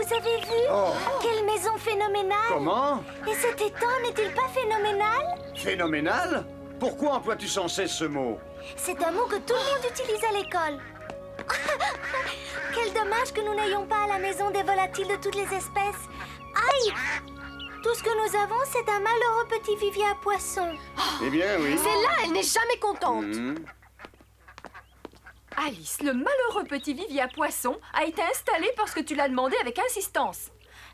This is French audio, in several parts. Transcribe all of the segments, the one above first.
vous avez vu? Oh. Quelle maison phénoménale! Comment? Et cet étang n'est-il pas phénoménal? Phénoménal? Pourquoi emploies-tu sans cesse ce mot? C'est un mot que tout le monde utilise à l'école. Quel dommage que nous n'ayons pas à la maison des volatiles de toutes les espèces. Aïe! Tout ce que nous avons, c'est un malheureux petit vivier à poissons. Eh bien, oui. Celle-là, elle n'est jamais contente. Alice, le malheureux petit vivier à poissons a été installé parce que tu l'as demandé avec insistance.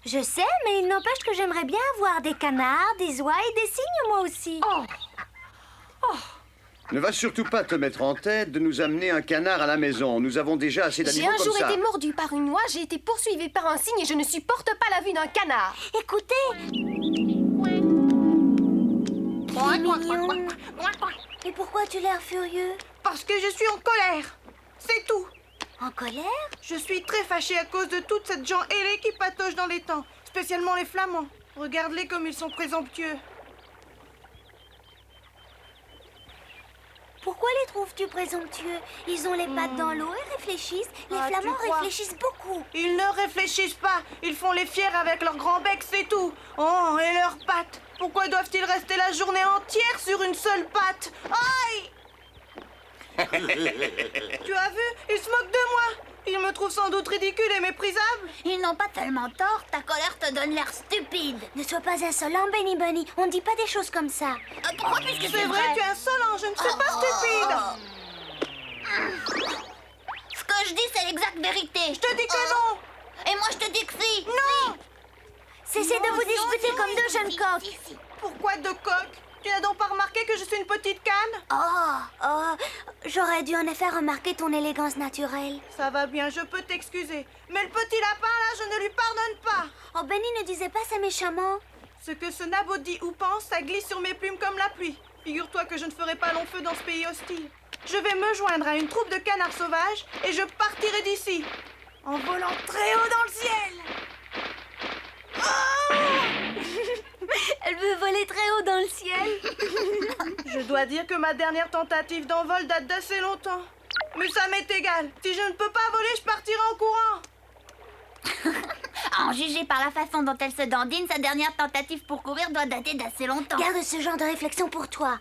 Je sais, mais il n'empêche que j'aimerais bien avoir des canards, des oies et des cygnes, moi aussi. Ne va surtout pas te mettre en tête de nous amener un canard à la maison. Nous avons déjà assez J'ai d'animaux un comme jour ça. été mordu par une oie, j'ai été poursuivie par un cygne et je ne supporte pas la vue d'un canard. Écoutez! C'est mignon. Et pourquoi tu l'air furieux? Parce que je suis en colère. C'est tout. En colère? Je suis très fâchée à cause de toute cette gens ailés qui patauchent dans les temps, spécialement les flamands. Regarde-les comme ils sont présomptueux. Pourquoi les trouves-tu présomptueux? Ils ont les pattes dans l'eau et réfléchissent. Les Ah, tu flamands crois? réfléchissent beaucoup. Ils ne réfléchissent pas. Ils font les fiers avec leur grand bec, c'est tout. Oh, et leurs pattes. Pourquoi doivent-ils rester la journée entière sur une seule patte? Aïe! Tu as vu? Ils se moquent de moi. Ils me trouvent sans doute ridicule et méprisable. Ils n'ont pas tellement tort, ta colère te donne l'air stupide. Ne sois pas insolent, Benny Bunny. On ne dit pas des choses comme ça. Pourquoi, puisque C'est vrai, tu es insolent. Je ne suis pas stupide. Ce que je dis, c'est l'exacte vérité. Je te dis que non. Et moi, je te dis que si. Non. Cessez de vous disputer comme deux jeunes coqs. Pourquoi deux coqs? Tu n'as donc pas remarqué que je suis une petite canne? J'aurais dû en effet remarquer ton élégance naturelle. Ça va bien, je peux t'excuser. Mais le petit lapin, là, je ne lui pardonne pas. Oh, Benny ne disait pas ça méchamment. Ce que ce nabot dit ou pense, ça glisse sur mes plumes comme la pluie. Figure-toi que je ne ferai pas long feu dans ce pays hostile. Je vais me joindre à une troupe de canards sauvages et je partirai d'ici. En volant très haut dans le ciel. Elle veut voler très haut dans le ciel. Je dois dire que ma dernière tentative d'envol date d'assez longtemps. Mais ça m'est égal. Si je ne peux pas voler, je partirai en courant. À en juger par la façon dont elle se dandine, sa dernière tentative pour courir doit dater d'assez longtemps. Garde ce genre de réflexion pour toi.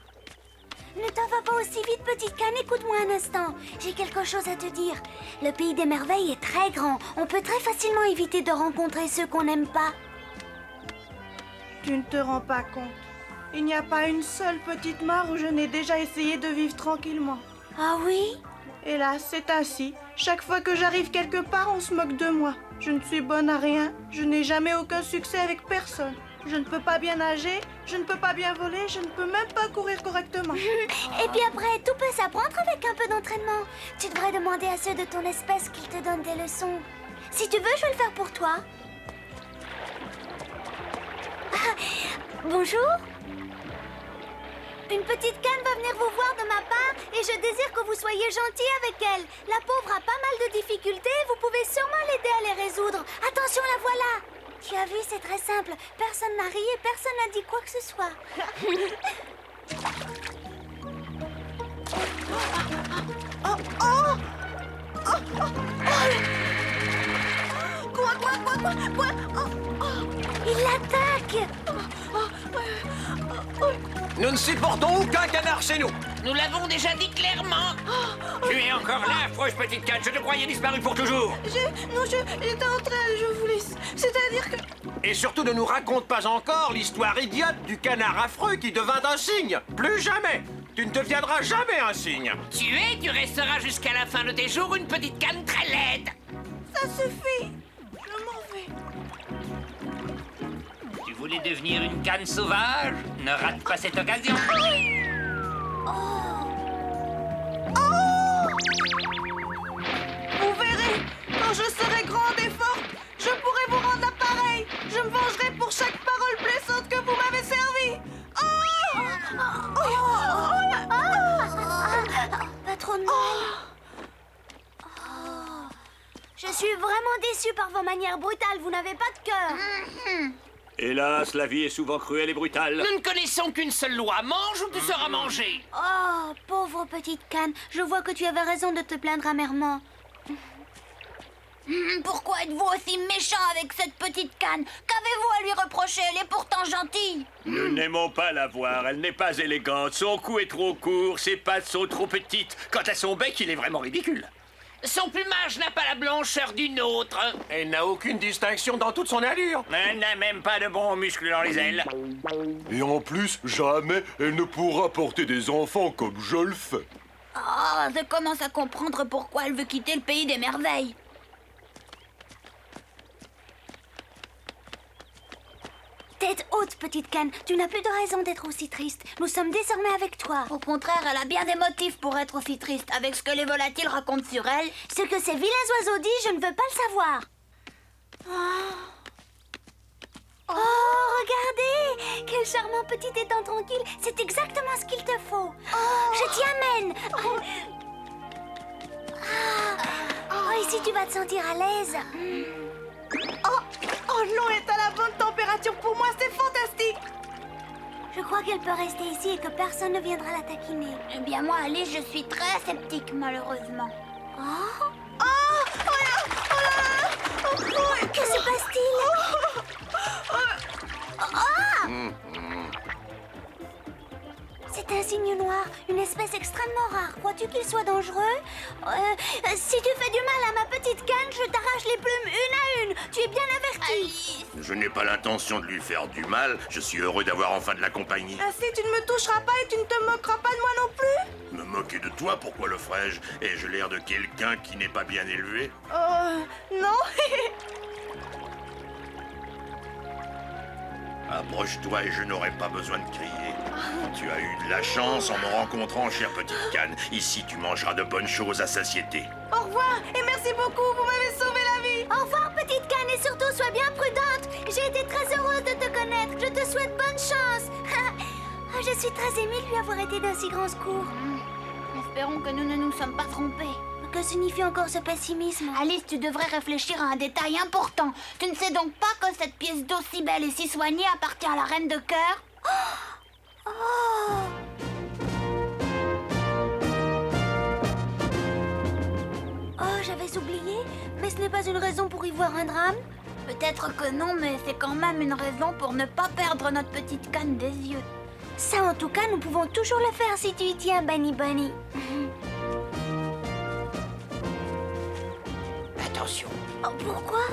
Ne t'en va pas aussi vite, petite canne. Écoute-moi un instant. J'ai quelque chose à te dire. Le pays des merveilles est très grand. On peut très facilement éviter de rencontrer ceux qu'on n'aime pas. Tu ne te rends pas compte. Il n'y a pas une seule petite mare où je n'ai déjà essayé de vivre tranquillement. Ah oui? Hélas, c'est ainsi. Chaque fois que j'arrive quelque part, on se moque de moi. Je ne suis bonne à rien. Je n'ai jamais aucun succès avec personne. Je ne peux pas bien nager, je ne peux pas bien voler, je ne peux même pas courir correctement. Et puis après, tout peut s'apprendre avec un peu d'entraînement. Tu devrais demander à ceux de ton espèce qu'ils te donnent des leçons. Si tu veux, je vais le faire pour toi. Bonjour. Une petite canne va venir vous voir de ma part et je désire que vous soyez gentil avec elle. La pauvre a pas mal de difficultés et vous pouvez sûrement l'aider à les résoudre. Attention, la voilà. Tu as vu, c'est très simple. Personne n'a ri et personne n'a dit quoi que ce soit. Quoi? Il l'attaque. Nous ne supportons aucun canard chez nous. Nous l'avons déjà dit clairement. Tu es encore là, affreuse petite canne. Je te croyais disparu pour toujours. J'étais en train, je voulais... C'est-à-dire que... Et surtout ne nous raconte pas encore l'histoire idiote du canard affreux qui devint un cygne. Plus jamais. Tu ne deviendras jamais un cygne. Tu resteras jusqu'à la fin de tes jours une petite canne très laide. Ça suffit. Je m'en vais. Tu voulais devenir une canne sauvage? Ne rate pas cette occasion. Vous verrez, quand je serai grande et forte, je pourrai vous rendre l'appareil. Je me vengerai pour chaque parole blessante que vous m'avez servie. Pas trop de mal. Je suis vraiment déçue par vos manières brutales. Vous n'avez pas de cœur. Hélas, la vie est souvent cruelle et brutale. Nous ne connaissons qu'une seule loi. Mange ou tu seras mangé. Oh, pauvre petite canne. Je vois que tu avais raison de te plaindre amèrement. Pourquoi êtes-vous aussi méchant avec cette petite canne? Qu'avez-vous à lui reprocher? Elle est pourtant gentille. Nous n'aimons pas la voir, elle n'est pas élégante, son cou est trop court, ses pattes sont trop petites. Quant à son bec, il est vraiment ridicule. Son plumage n'a pas la blancheur d'une autre. Elle n'a aucune distinction dans toute son allure. Elle n'a même pas de bons muscles dans les ailes. Et en plus, jamais elle ne pourra porter des enfants comme je le fais. Oh, je commence à comprendre pourquoi elle veut quitter le pays des merveilles. Tête haute, petite canne, tu n'as plus de raison d'être aussi triste. Nous sommes désormais avec toi. Au contraire, elle a bien des motifs pour être aussi triste. Avec ce que les volatiles racontent sur elle, ce que ces vilains oiseaux disent, je ne veux pas le savoir. Oh, regardez! Quel charmant petit étang tranquille. C'est exactement ce qu'il te faut. Je t'y amène. Oh, ici tu vas te sentir à l'aise. Oh, l'eau est à la bonne température pour moi, c'est fantastique. Je crois qu'elle peut rester ici et que personne ne viendra la taquiner. Eh bien, moi, Alice, je suis très sceptique, malheureusement. Que se passe-t-il? C'est un cygne noir, une espèce extrêmement rare. Crois-tu qu'il soit dangereux? Si tu fais du mal à ma petite canne, je t'arrache les plumes une à une. Tu es bien avertie. Je n'ai pas l'intention de lui faire du mal. Je suis heureux d'avoir enfin de la compagnie. Ainsi, tu ne me toucheras pas et tu ne te moqueras pas de moi non plus? Me moquer de toi, pourquoi le ferais-je? Ai-je l'air de quelqu'un qui n'est pas bien élevé? Non. Approche-toi et je n'aurai pas besoin de crier. Tu as eu de la chance en me rencontrant, chère petite canne. Ici, tu mangeras de bonnes choses à satiété. Au revoir et merci beaucoup, vous m'avez sauvé la vie. Au revoir, petite canne, et surtout, sois bien prudente. J'ai été très heureuse de te connaître. Je te souhaite bonne chance. Je suis très émue de lui avoir été d'un si grand secours. Espérons que nous ne nous sommes pas trompés. Que signifie encore ce pessimisme? Alice, tu devrais réfléchir à un détail important. Tu ne sais donc pas que cette pièce d'eau si belle et si soignée appartient à la reine de cœur? Oh, j'avais oublié. Mais ce n'est pas une raison pour y voir un drame? Peut-être que non, mais c'est quand même une raison pour ne pas perdre notre petite canne des yeux. Ça, en tout cas, nous pouvons toujours le faire si tu y tiens, Bunny Bunny. Attention. Oh, pourquoi?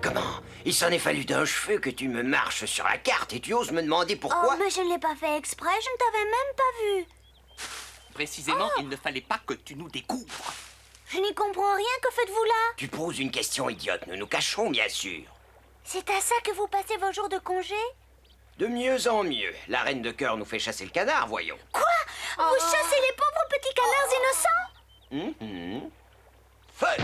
Comment? Il s'en est fallu d'un cheveu que tu me marches sur la carte et tu oses me demander pourquoi? Oh, mais je ne l'ai pas fait exprès, je ne t'avais même pas vu. Précisément, il ne fallait pas que tu nous découvres. Je n'y comprends rien, que faites-vous là? Tu poses une question idiote, nous nous cacherons bien sûr. C'est à ça que vous passez vos jours de congé? De mieux en mieux. La reine de cœur nous fait chasser le canard, voyons. Quoi? Vous chassez les pauvres petits canards innocents? Feu!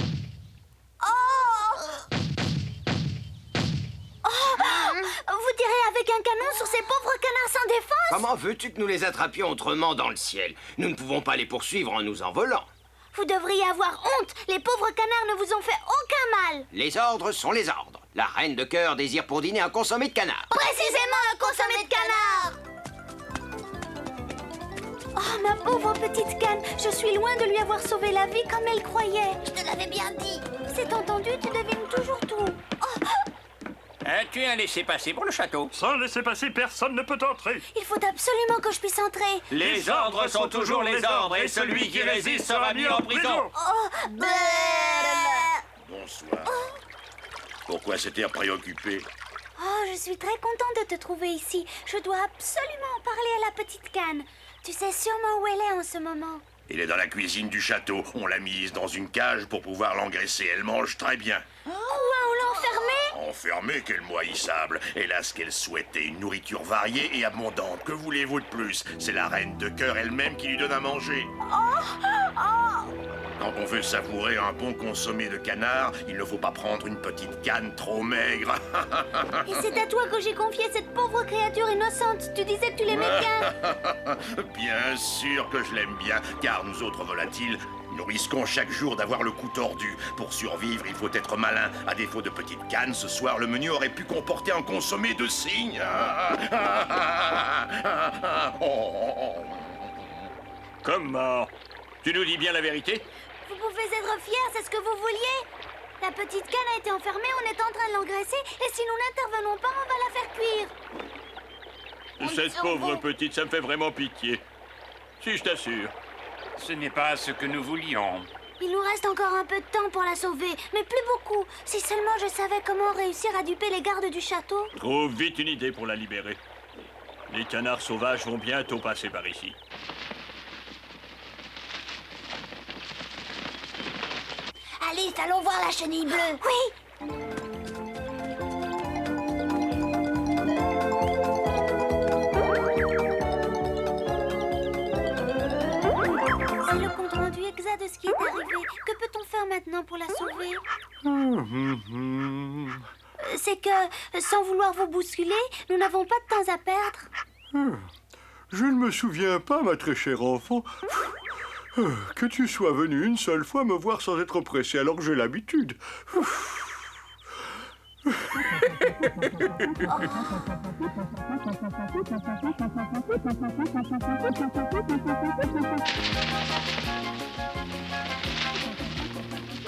Vous tirez avec un canon sur ces pauvres canards sans défense? Comment veux-tu que nous les attrapions autrement dans le ciel? Nous ne pouvons pas les poursuivre en nous envolant. Vous devriez avoir honte. Les pauvres canards ne vous ont fait aucun mal. Les ordres sont les ordres. La reine de cœur désire pour dîner un consommé de canard. Précisément un consommé de canard. Oh, ma pauvre petite canne. Je suis loin de lui avoir sauvé la vie comme elle croyait. Je te l'avais bien dit. C'est entendu, tu devines toujours tout. As-tu un laissez-passer pour le château? Sans laisser-passer, personne ne peut entrer. Il faut absolument que je puisse entrer. Les ordres sont toujours les ordres et celui qui résiste sera mis en prison. Bonsoir. Pourquoi cet air préoccupé? Oh, je suis très contente de te trouver ici. Je dois absolument parler à la petite canne. Tu sais sûrement où elle est en ce moment. Il est dans la cuisine du château. On l'a mise dans une cage pour pouvoir l'engraisser. Elle mange très bien. Quoi, on l'a enfermée? Enfermée, quel mois haïssable. Elle a ce qu'elle souhaitait, une nourriture variée et abondante. Que voulez-vous de plus? C'est la reine de cœur elle-même qui lui donne à manger. Quand on veut savourer un bon consommé de canard, il ne faut pas prendre une petite canne trop maigre. Et c'est à toi que j'ai confié cette pauvre créature innocente. Tu disais que tu l'aimais bien. Bien sûr que je l'aime bien, car nous autres volatiles, nous risquons chaque jour d'avoir le cou tordu. Pour survivre, il faut être malin. À défaut de petite canne, ce soir, le menu aurait pu comporter un consommé de cygne. Comment? Tu nous dis bien la vérité? Vous pouvez être fiers, c'est ce que vous vouliez? La petite canne a été enfermée, on est en train de l'engraisser, et si nous n'intervenons pas, on va la faire cuire. Cette pauvre petite, ça me fait vraiment pitié. Si, je t'assure. Ce n'est pas ce que nous voulions. Il nous reste encore un peu de temps pour la sauver, mais plus beaucoup. Si seulement je savais comment réussir à duper les gardes du château. Trouve vite une idée pour la libérer. Les canards sauvages vont bientôt passer par ici. Alice, allons voir la chenille bleue. Oui. C'est le compte rendu exact de ce qui est arrivé. Que peut-on faire maintenant pour la sauver? C'est que, sans vouloir vous bousculer, nous n'avons pas de temps à perdre. Je ne me souviens pas, ma très chère enfant, que tu sois venu une seule fois me voir sans être pressé alors que j'ai l'habitude.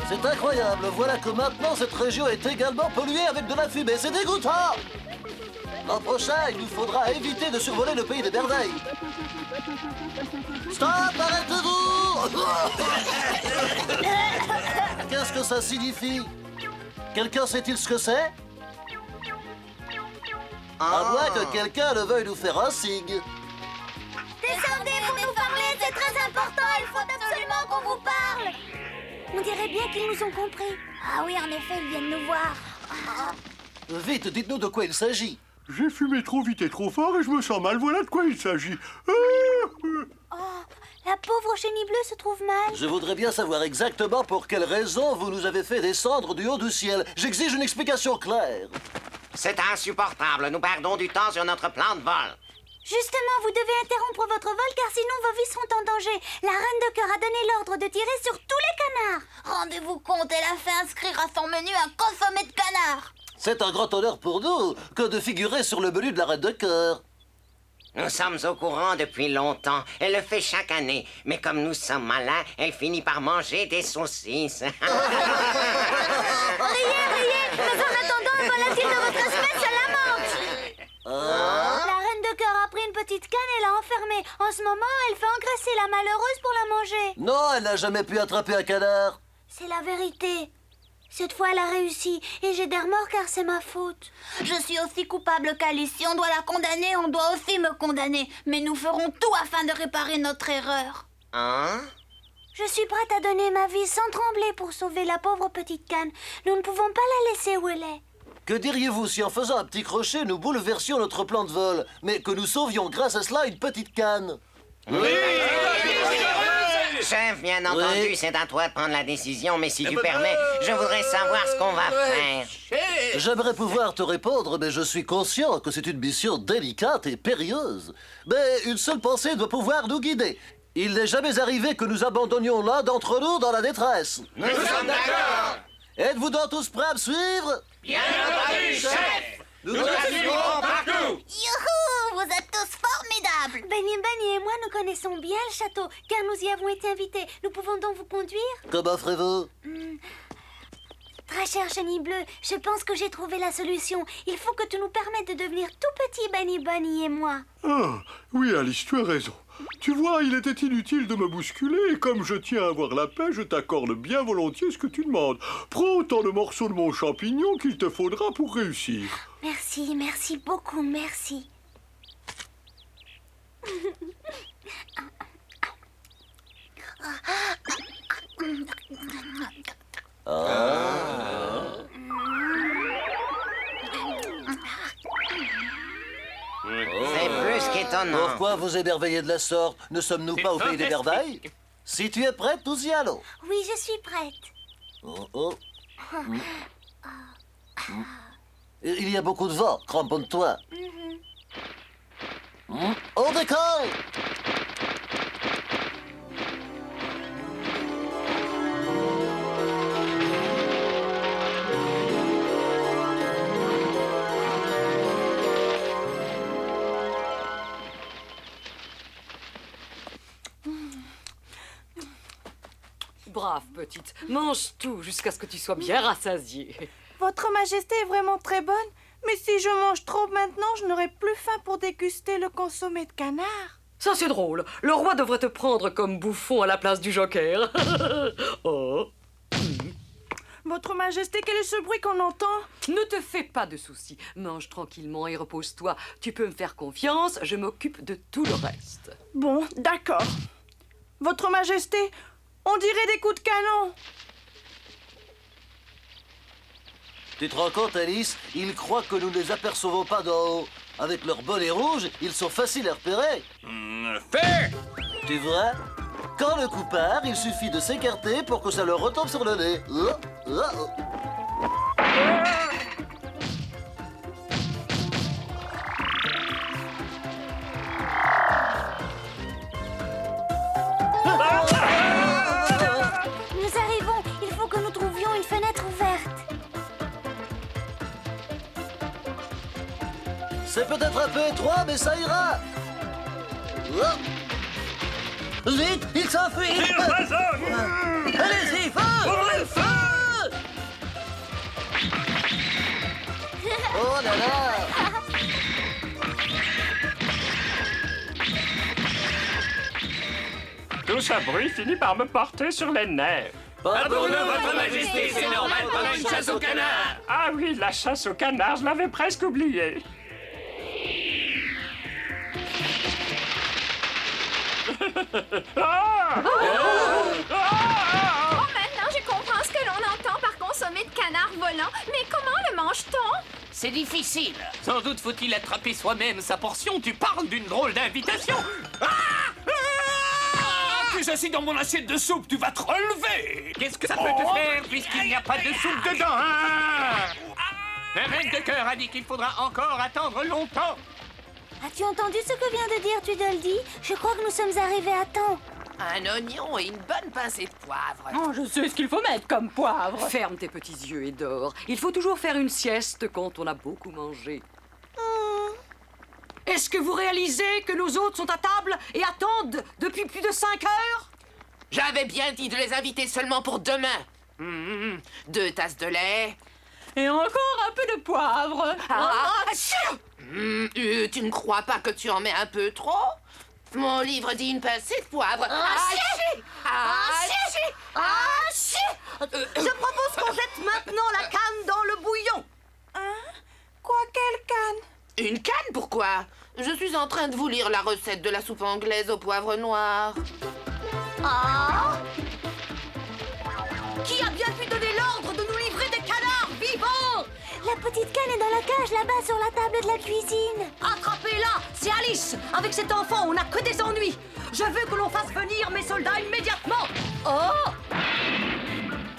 C'est incroyable, voilà que maintenant cette région est également polluée avec de la fumée, c'est dégoûtant! L'an prochain, il nous faudra éviter de survoler le pays des merveilles. Stop, arrêtez-vous! Qu'est-ce que ça signifie? Quelqu'un sait-il ce que c'est? À moins que quelqu'un ne veuille nous faire un signe. Descendez pour nous parler, c'est très important, il faut absolument qu'on vous parle. On dirait bien qu'ils nous ont compris. Ah oui, en effet, ils viennent nous voir. Vite, dites-nous de quoi il s'agit. J'ai fumé trop vite et trop fort et je me sens mal, voilà de quoi il s'agit. Oh, la pauvre chenille bleue se trouve mal. Je voudrais bien savoir exactement pour quelle raison vous nous avez fait descendre du haut du ciel. J'exige une explication claire. C'est insupportable. Nous perdons du temps sur notre plan de vol. Justement, vous devez interrompre votre vol car sinon vos vies seront en danger. La reine de cœur a donné l'ordre de tirer sur tous les canards. Rendez-vous compte, elle a fait inscrire à son menu un consommé de canard. C'est un grand honneur pour nous que de figurer sur le menu de la reine de cœur. Nous sommes au courant depuis longtemps. Elle le fait chaque année. Mais comme nous sommes malins, elle finit par manger des saucisses. Riez, mais en attendant, un volatile de votre espèce se lamente. La reine de cœur a pris une petite canne et l'a enfermée. En ce moment, elle fait engraisser la malheureuse pour la manger. Non, elle n'a jamais pu attraper un canard. C'est la vérité. Cette fois, elle a réussi et j'ai des remords car c'est ma faute. Je suis aussi coupable qu'Alice. Si on doit la condamner, on doit aussi me condamner. Mais nous ferons tout afin de réparer notre erreur. Hein? Je suis prête à donner ma vie sans trembler pour sauver la pauvre petite canne. Nous ne pouvons pas la laisser où elle est. Que diriez-vous si en faisant un petit crochet, nous bouleversions notre plan de vol, mais que nous sauvions grâce à cela une petite canne? Oui! Chef, bien entendu, Oui. c'est à toi de prendre la décision, mais si tu permets, je voudrais savoir ce qu'on va faire. J'aimerais pouvoir te répondre, mais je suis conscient que c'est une mission délicate et périlleuse. Mais une seule pensée doit pouvoir nous guider. Il n'est jamais arrivé que nous abandonnions l'un d'entre nous dans la détresse. Nous sommes d'accord. Êtes-vous donc tous prêts à me suivre? Bien entendu, chef. Nous te suivrons partout. Youhou! Vous êtes tous formidables! Benny et moi, nous connaissons bien le château, car nous y avons été invités. Nous pouvons donc vous conduire? Comment ferez-vous? Très chère chenille bleue, je pense que j'ai trouvé la solution. Il faut que tu nous permettes de devenir tout petit, Benny et moi. Ah, oui, Alice, tu as raison. Tu vois, il était inutile de me bousculer, et comme je tiens à avoir la paix, je t'accorde bien volontiers ce que tu demandes. Prends autant de morceaux de mon champignon qu'il te faudra pour réussir. Merci beaucoup, merci. C'est plus qu'étonnant. Pourquoi vous émerveillez de la sorte? Ne sommes-nous pas au pays des merveilles? Si tu es prête, nous y allons. Oui, je suis prête. Oh. Il y a beaucoup de vent, cramponne-toi. On décolle! Brave petite, mange tout jusqu'à ce que tu sois bien rassasiée. Votre Majesté est vraiment très bonne, mais si je mange trop maintenant, je n'aurai plus faim pour déguster le consommé de canard. Ça c'est drôle, le roi devrait te prendre comme bouffon à la place du joker. Oh. Votre Majesté, quel est ce bruit qu'on entend? Ne te fais pas de soucis, mange tranquillement et repose-toi. Tu peux me faire confiance, je m'occupe de tout le reste. Bon, d'accord. Votre Majesté, on dirait des coups de canon. Tu te rends compte, Alice? Ils croient que nous ne les apercevons pas d'en haut. Avec leur bonnet rouge, ils sont faciles à repérer. Fait! Tu vois? Quand le coup part, il suffit de s'écarter pour que ça leur retombe sur le nez. Nous arrivons. Il faut que nous trouvions une fenêtre ouverte. C'est peut-être un peu étroit, mais ça ira. Vite, il s'enfuit. Allez-y, feu! Oh là là! Tout ce bruit finit par me porter sur les nerfs. Pas pour nous, votre Majesté, c'est normal pendant une chasse au canard. Ah oui, la chasse au canard, je l'avais presque oublié. Maintenant, je comprends ce que l'on entend par consommé de canard volant. Mais comment le mange-t-on? C'est difficile. Sans doute faut-il attraper soi-même sa portion. Tu parles d'une drôle d'invitation. Tu es assis dans mon assiette de soupe, tu vas te relever. Qu'est-ce que ça peut te faire puisqu'il n'y a pas de soupe dedans, hein? Un maître de cœur a dit qu'il faudra encore attendre longtemps. As-tu entendu ce que vient de dire Tweedledee? Je crois que nous sommes arrivés à temps. Un oignon et une bonne pincée de poivre. Oh, je sais ce qu'il faut mettre comme poivre. Ferme tes petits yeux et dors. Il faut toujours faire une sieste quand on a beaucoup mangé. Est-ce que vous réalisez que nos hôtes sont à table et attendent depuis plus de 5 heures? J'avais bien dit de les inviter seulement pour demain. 2 tasses de lait. Et encore un peu de poivre. Tu ne crois pas que tu en mets un peu trop? Mon livre dit une pincée de poivre. Je propose qu'on jette maintenant la canne dans le bouillon. Hein? Quoi, quelle canne? Une canne, pourquoi? Je suis en train de vous lire la recette de la soupe anglaise au poivre noir. Qui a bien pu donner l'ordre de nous livrer des canards vivants? La petite canne est dans la cage là-bas sur la table de la cuisine. Attrapez-la! C'est Alice! Avec cet enfant, on n'a que des ennuis! Je veux que l'on fasse venir mes soldats immédiatement! Oh!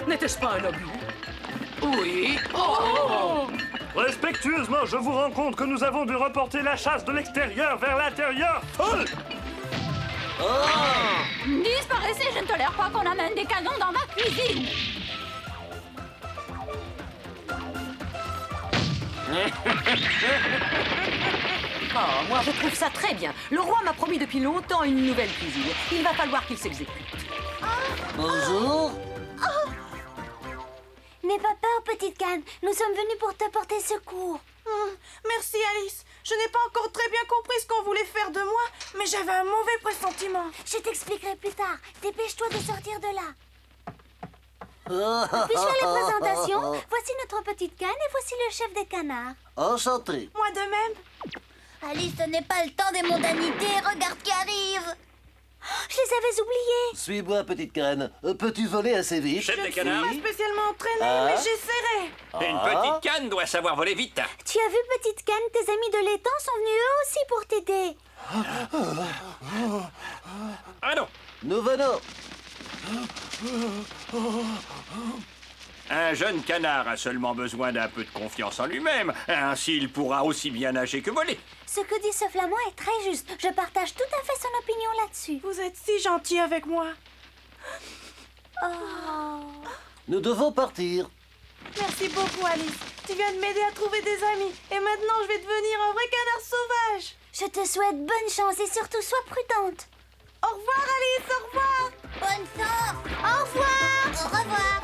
N'était-ce pas un abus? Oui. Respectueusement, je vous rends compte que nous avons dû reporter la chasse de l'extérieur vers l'intérieur. Disparaissez, je ne tolère pas qu'on amène des canons dans ma cuisine. Oh, moi je trouve ça très bien. Le roi m'a promis depuis longtemps une nouvelle cuisine. Il va falloir qu'il s'exécute. Bonjour. N'aie pas peur, petite canne. Nous sommes venus pour te porter secours. Merci, Alice. Je n'ai pas encore très bien compris ce qu'on voulait faire de moi, mais j'avais un mauvais pressentiment. Je t'expliquerai plus tard. Dépêche-toi de sortir de là. Puis-je faire les présentations? Voici notre petite canne et voici le chef des canards. Enchanté. Moi de même. Alice, ce n'est pas le temps des mondanités. Regarde qui arrive. Je les avais oubliés. Suis-moi, petite canne. Peux-tu voler assez vite? Chef des Je ne canards. suis pas spécialement entraînée, mais j'essaierai. Une petite canne doit savoir voler vite. Tu as vu, petite canne, tes amis de l'étang sont venus eux aussi pour t'aider. Ah non. Nous venons. Un jeune canard a seulement besoin d'un peu de confiance en lui-même. Ainsi, il pourra aussi bien nager que voler. Ce que dit ce flamand est très juste. Je partage tout à fait son opinion là-dessus. Vous êtes si gentil avec moi. Nous devons partir. Merci beaucoup, Alice. Tu viens de m'aider à trouver des amis. Et maintenant, je vais devenir un vrai canard sauvage. Je te souhaite bonne chance et surtout sois prudente. Au revoir, Alice, au revoir. Bonne chance. Au revoir. Au revoir.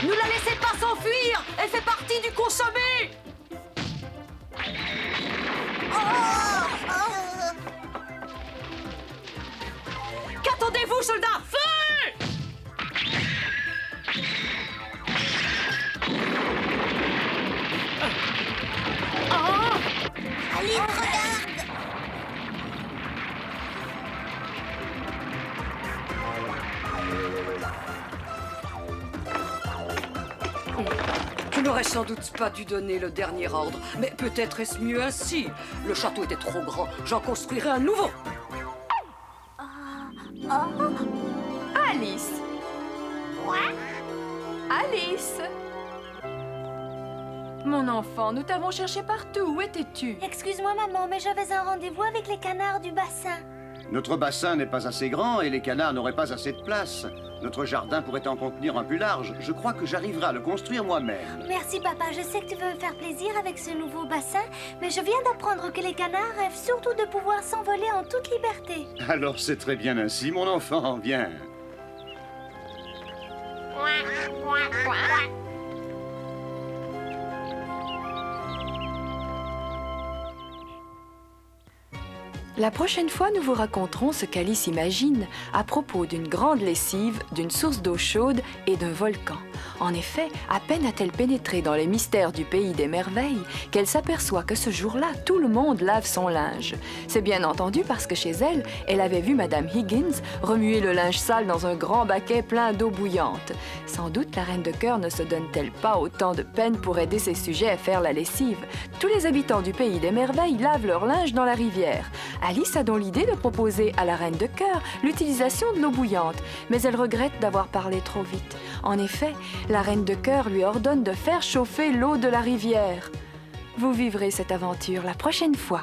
Ne la laissez pas s'enfuir. Elle fait partie du consommé. Qu'attendez-vous, soldats? Feu! Alice, regarde. Tu n'aurais sans doute pas dû donner le dernier ordre, mais peut-être est-ce mieux ainsi. Le château était trop grand, j'en construirai un nouveau. Alice. Alice. Mon enfant, nous t'avons cherché partout. Où étais-tu? Excuse-moi, maman, mais j'avais un rendez-vous avec les canards du bassin. Notre bassin n'est pas assez grand et les canards n'auraient pas assez de place. Notre jardin pourrait en contenir un plus large. Je crois que j'arriverai à le construire moi-même. Merci, papa. Je sais que tu veux me faire plaisir avec ce nouveau bassin, mais je viens d'apprendre que les canards rêvent surtout de pouvoir s'envoler en toute liberté. Alors c'est très bien ainsi, mon enfant. Viens. La prochaine fois, nous vous raconterons ce qu'Alice imagine à propos d'une grande lessive, d'une source d'eau chaude et d'un volcan. En effet, à peine a-t-elle pénétré dans les mystères du pays des merveilles qu'elle s'aperçoit que ce jour-là, tout le monde lave son linge. C'est bien entendu parce que chez elle, elle avait vu Madame Higgins remuer le linge sale dans un grand baquet plein d'eau bouillante. Sans doute la reine de cœur ne se donne-t-elle pas autant de peine pour aider ses sujets à faire la lessive. Tous les habitants du pays des merveilles lavent leur linge dans la rivière. Alice a donc l'idée de proposer à la reine de cœur l'utilisation de l'eau bouillante, mais elle regrette d'avoir parlé trop vite. En effet, la reine de cœur lui ordonne de faire chauffer l'eau de la rivière. Vous vivrez cette aventure la prochaine fois.